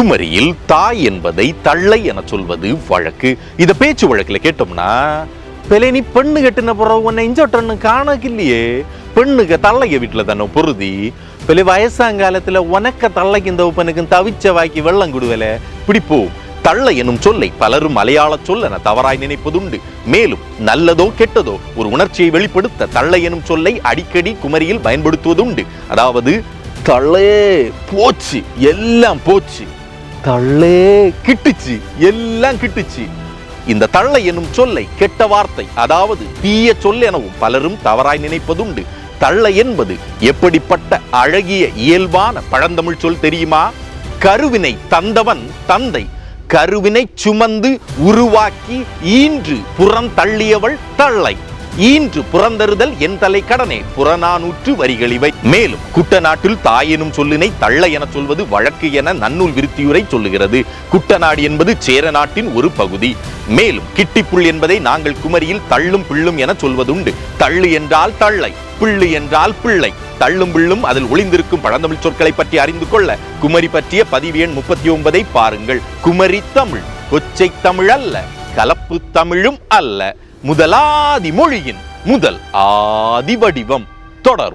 குமரியில் தாய் என்பதை தள்ளை என சொல்வது வழக்கு. இத பேச்சு வழக்குல கேட்டோம்னா, பெலேனி பெண்ணு கட்டின பிறகு உன்னை இஞ்சொட்டன்னு காணக்கில்லையே, பெண்ணுக்கு தள்ளைய வீட்டுல தானே பொருதி பெரிய வயசாங்காலத்துல உனக்க தள்ளைக்கு இந்த உப்பனுக்கும் தவிச்ச வாக்கி வெள்ளம் குடுவல பிடிப்போ. தள்ளை எனும் சொல்லை பலரும் மலையாள சொல் என தவறாய் நினைப்பதுண்டு. மேலும் நல்லதோ கெட்டதோ ஒரு உணர்ச்சியை வெளிப்படுத்த தள்ளை எனும் சொல்லை அடிக்கடி குமரியில் பயன்படுத்துவதுண்டு. அதாவது, தள்ளே போச்சு, எல்லாம் போச்சு, தள்ளே கிட்டுச்சு, எல்லாம் கிட்டுச்சு. இந்த தள்ளை எனும் சொல்லை கெட்ட வார்த்தை, அதாவது தீய சொல் எனவும் பலரும் தவறாய் நினைப்பதுண்டு. தள்ளை என்பது எப்படிப்பட்ட அழகிய இயல்பான பழந்தமிழ் சொல் தெரியுமா? கருவினை தந்தவன் தந்தை, கருவினை சுமந்து உருவாக்கி ஈன்று புறந்தள்ளியவள் தள்ளை. ஈன்று புறந்தறுதல் என் தலை கடனே புறநானூற்று வரிகளிவை. மேலும் குட்டநாட்டில் தாய் எனும் சொல்லினை தள்ளை என சொல்வது வழக்கு என நன்னூல் விருத்தியுரை சொல்லுகிறது. குட்டநாடு என்பது சேர நாட்டின் ஒரு பகுதி. மேலும் கிட்டிப்புள் என்பதை நாங்கள் குமரியில் தள்ளும் பிள்ளும் என சொல்வதுண்டு. தள்ளு என்றால் தள்ளை, பிள்ளு என்றால் பிள்ளை. தள்ளும் பிள்ளும் அதில் ஒளிந்திருக்கும் பழந்தமிழ் சொற்களை பற்றி அறிந்து கொள்ள குமரி பற்றிய பதிவு எண் 39 பாருங்கள். குமரி தமிழ் கொச்சை தமிழ் அல்ல, கலப்பு தமிழும் அல்ல, முதலாதி மொழியின் முதல் ஆதி வடிவம். தொடரும்.